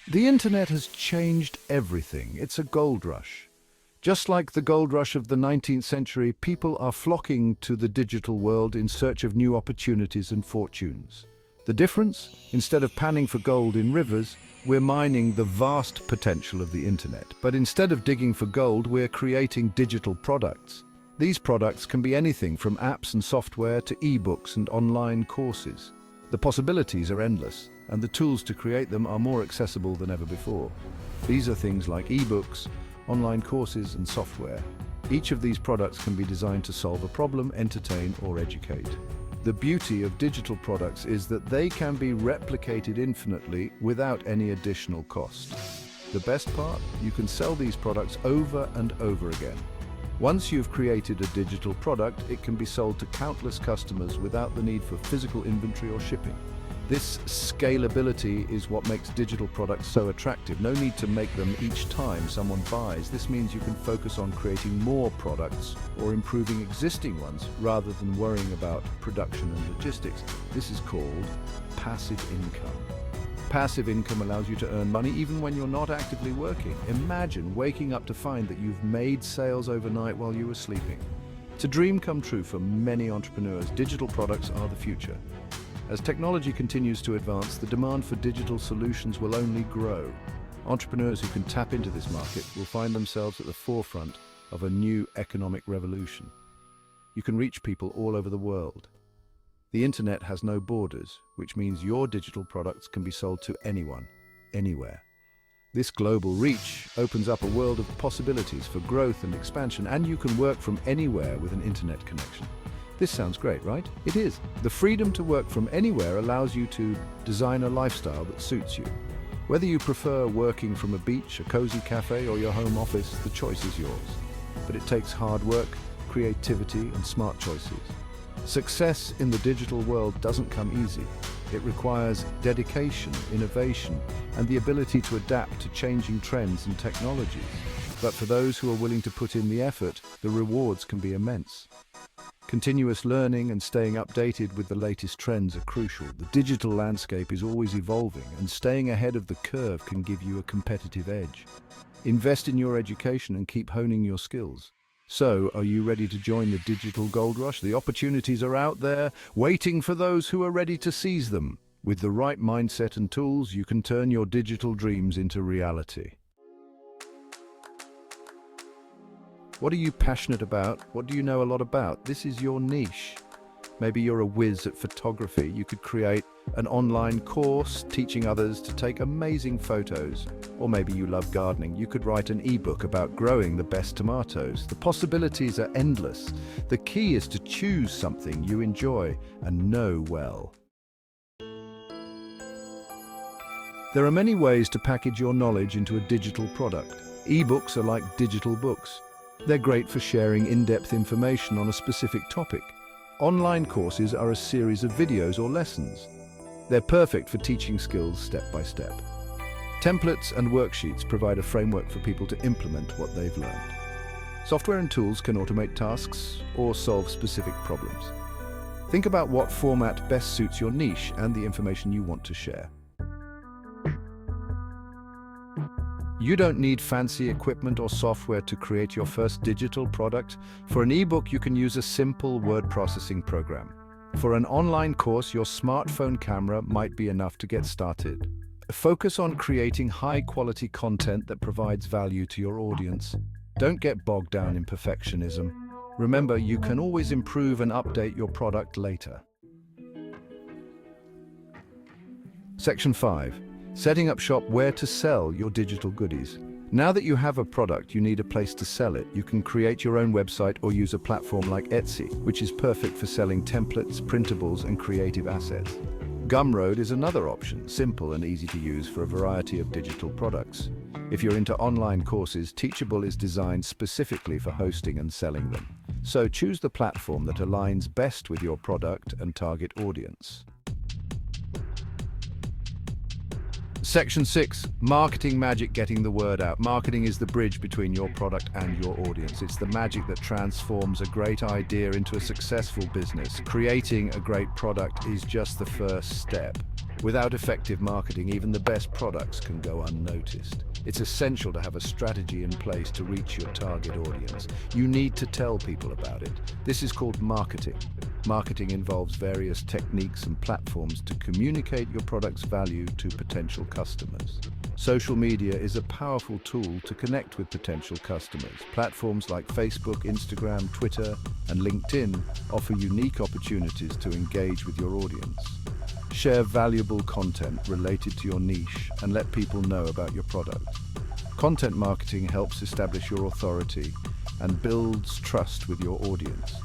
The internet has changed everything. It's a gold rush. Just like the gold rush of the 19th century, people are flocking to the digital world in search of new opportunities and fortunes. The difference? Instead of panning for gold in rivers, we're mining the vast potential of the internet. But instead of digging for gold, we're creating digital products. These products can be anything from apps and software to ebooks and online courses. The possibilities are endless, and the tools to create them are more accessible than ever before. These are things like ebooks, online courses, and software. Each of these products can be designed to solve a problem, entertain, or educate. The beauty of digital products is that they can be replicated infinitely without any additional cost. The best part? You can sell these products over and over again. Once you've created a digital product, it can be sold to countless customers without the need for physical inventory or shipping. This scalability is what makes digital products so attractive. No need to make them each time someone buys. This means you can focus on creating more products or improving existing ones rather than worrying about production and logistics. This is called passive income. Passive income allows you to earn money even when you're not actively working. Imagine waking up to find that you've made sales overnight while you were sleeping. It's a dream come true for many entrepreneurs. Digital products are the future. As technology continues to advance, the demand for digital solutions will only grow. Entrepreneurs who can tap into this market will find themselves at the forefront of a new economic revolution. You can reach people all over the world. The internet has no borders, which means your digital products can be sold to anyone, anywhere. This global reach opens up a world of possibilities for growth and expansion, and you can work from anywhere with an internet connection. This sounds great, right? It is. The freedom to work from anywhere allows you to design a lifestyle that suits you. Whether you prefer working from a beach, a cozy cafe, or your home office, the choice is yours. But it takes hard work, creativity, and smart choices. Success in the digital world doesn't come easy. It requires dedication, innovation, and the ability to adapt to changing trends and technologies. But for those who are willing to put in the effort, the rewards can be immense. Continuous learning and staying updated with the latest trends are crucial. The digital landscape is always evolving, and staying ahead of the curve can give you a competitive edge. Invest in your education and keep honing your skills. So, are you ready to join the digital gold rush? The opportunities are out there, waiting for those who are ready to seize them. With the right mindset and tools, you can turn your digital dreams into reality. What are you passionate about? What do you know a lot about? This is your niche. Maybe you're a whiz at photography. You could create an online course teaching others to take amazing photos. Or maybe you love gardening. You could write an ebook about growing the best tomatoes. The possibilities are endless. The key is to choose something you enjoy and know well. There are many ways to package your knowledge into a digital product. Ebooks are like digital books. They're great for sharing in-depth information on a specific topic. Online courses are a series of videos or lessons. They're perfect for teaching skills step by step. Templates and worksheets provide a framework for people to implement what they've learned. Software and tools can automate tasks or solve specific problems. Think about what format best suits your niche and the information you want to share. You don't need fancy equipment or software to create your first digital product. For an ebook, you can use a simple word processing program. For an online course, your smartphone camera might be enough to get started. Focus on creating high-quality content that provides value to your audience. Don't get bogged down in perfectionism. Remember, you can always improve and update your product later. Section 5. Setting up shop where to sell your digital goodies. Now that you have a product, you need a place to sell it. You can create your own website or use a platform like Etsy, which is perfect for selling templates, printables, and creative assets. Gumroad is another option, simple and easy to use for a variety of digital products. If you're into online courses, Teachable is designed specifically for hosting and selling them. So choose the platform that aligns best with your product and target audience. Section 6. Marketing magic, getting the word out. Marketing is the bridge between your product and your audience. It's the magic that transforms a great idea into a successful business. Creating a great product is just the first step. Without effective marketing, even the best products can go unnoticed. It's essential to have a strategy in place to reach your target audience. You need to tell people about it. This is called marketing. Marketing involves various techniques and platforms to communicate your product's value to potential customers. Social media is a powerful tool to connect with potential customers. Platforms like Facebook, Instagram, Twitter, and LinkedIn offer unique opportunities to engage with your audience. Share valuable content related to your niche and let people know about your product. Content marketing helps establish your authority and builds trust with your audience.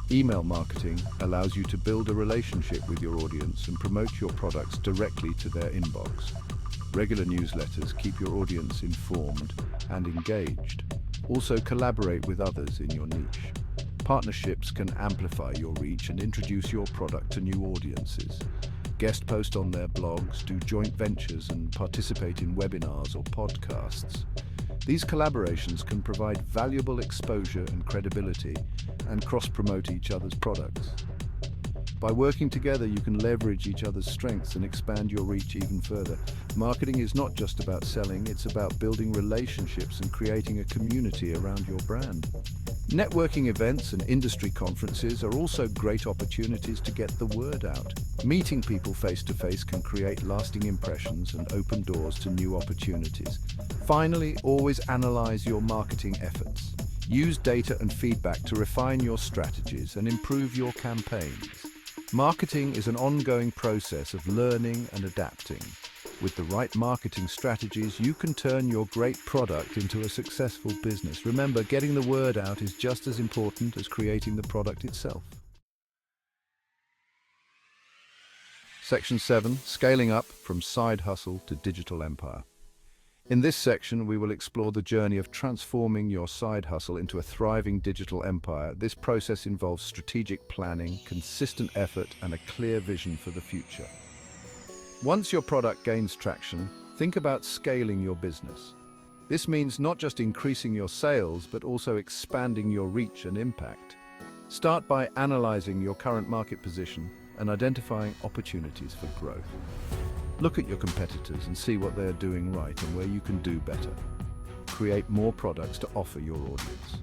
Email marketing allows you to build a relationship with your audience and promote your products directly to their inbox. Regular newsletters keep your audience informed and engaged. Also, collaborate with others in your niche. Partnerships can amplify your reach and introduce your product to new audiences. Guest post on their blogs, do joint ventures, and participate in webinars or podcasts. These collaborations can provide valuable exposure and credibility and cross-promote each other's products. By working together, you can leverage each other's strengths and expand your reach even further. Marketing is not just about selling, it's about building relationships and creating a community around your brand. Networking events and industry conferences are also great opportunities to get the word out. Meeting people face-to-face can create lasting impressions and open doors to new opportunities. Finally, always analyze your marketing efforts. Use data and feedback to refine your strategies and improve your campaigns. Marketing is an ongoing process of learning and adapting. With the right marketing strategies, you can turn your great product into a successful business. Remember, getting the word out is just as important as creating the product itself. Section 7, Scaling Up from Side Hustle to Digital Empire. In this section, we will explore the journey of transforming your side hustle into a thriving digital empire. This process involves strategic planning, consistent effort, and a clear vision for the future. Once your product gains traction, think about scaling your business. This means not just increasing your sales, but also expanding your reach and impact. Start by analyzing your current market position and identifying opportunities for growth. Look at your competitors and see what they are doing right and where you can do better. Create more products to offer your audience.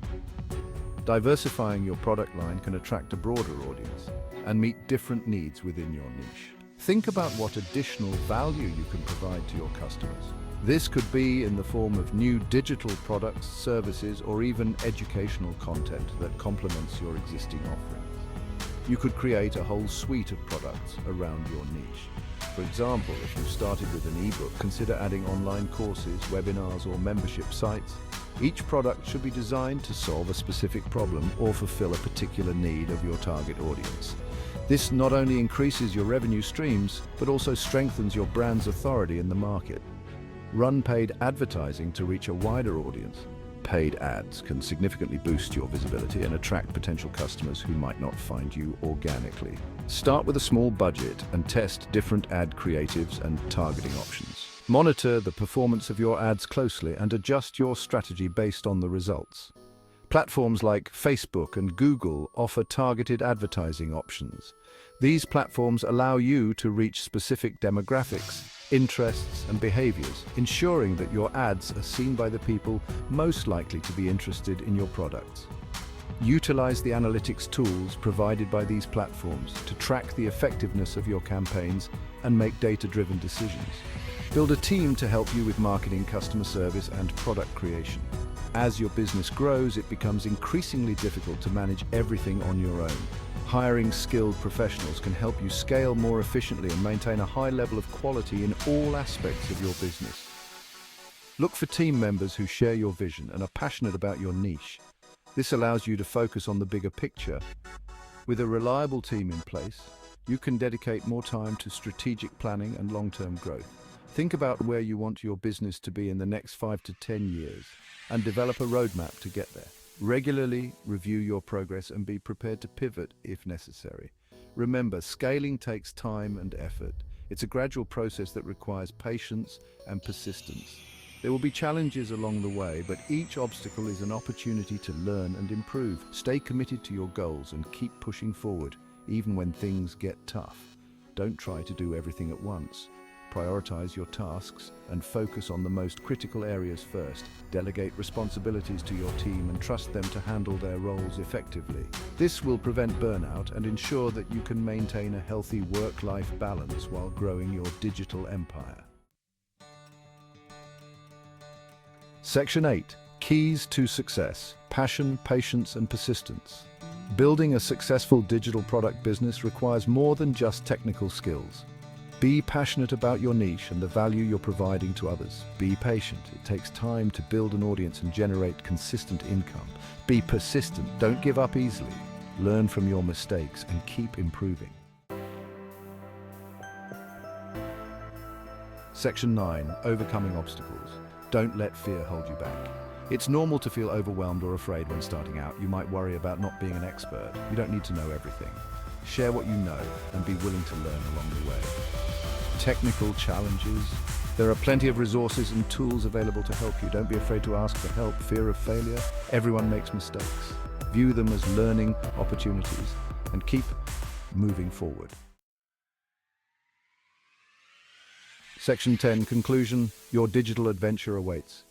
Diversifying your product line can attract a broader audience and meet different needs within your niche. Think about what additional value you can provide to your customers. This could be in the form of new digital products, services, or even educational content that complements your existing offerings. You could create a whole suite of products around your niche. For example, if you've started with an ebook, consider adding online courses, webinars, or membership sites. Each product should be designed to solve a specific problem or fulfill a particular need of your target audience. This not only increases your revenue streams, but also strengthens your brand's authority in the market. Run paid advertising to reach a wider audience. Paid ads can significantly boost your visibility and attract potential customers who might not find you organically. Start with a small budget and test different ad creatives and targeting options. Monitor the performance of your ads closely and adjust your strategy based on the results. Platforms like Facebook and Google offer targeted advertising options. These platforms allow you to reach specific demographics, interests, and behaviors, ensuring that your ads are seen by the people most likely to be interested in your products. Utilize the analytics tools provided by these platforms to track the effectiveness of your campaigns and make data-driven decisions. Build a team to help you with marketing, customer service, and product creation. As your business grows, it becomes increasingly difficult to manage everything on your own. Hiring skilled professionals can help you scale more efficiently and maintain a high level of quality in all aspects of your business. Look for team members who share your vision and are passionate about your niche. This allows you to focus on the bigger picture. With a reliable team in place, you can dedicate more time to strategic planning and long-term growth. Think about where you want your business to be in the next 5 to 10 years and develop a roadmap to get there. Regularly review your progress and be prepared to pivot if necessary. Remember, scaling takes time and effort. It's a gradual process that requires patience and persistence. There will be challenges along the way, but each obstacle is an opportunity to learn and improve. Stay committed to your goals and keep pushing forward, even when things get tough. Don't try to do everything at once. Prioritize your tasks and focus on the most critical areas first. Delegate responsibilities to your team and trust them to handle their roles effectively. This will prevent burnout and ensure that you can maintain a healthy work-life balance while growing your digital empire. Section 8. Keys to success: passion, patience, and persistence. Building a successful digital product business requires more than just technical skills. Be passionate about your niche and the value you're providing to others. Be patient. It takes time to build an audience and generate consistent income. Be persistent. Don't give up easily. Learn from your mistakes and keep improving. Section 9. Overcoming obstacles. Don't let fear hold you back. It's normal to feel overwhelmed or afraid when starting out. You might worry about not being an expert. You don't need to know everything. Share what you know and be willing to learn along the way. Technical challenges. There are plenty of resources and tools available to help you. Don't be afraid to ask for help. Fear of failure. Everyone makes mistakes. View them as learning opportunities and keep moving forward. Section 10. Conclusion. Your digital adventure awaits.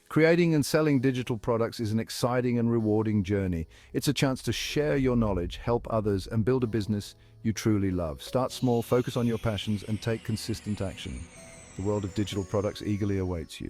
Creating and selling digital products is an exciting and rewarding journey. It's a chance to share your knowledge, help others, and build a business you truly love. Start small, focus on your passions, and take consistent action. The world of digital products eagerly awaits you.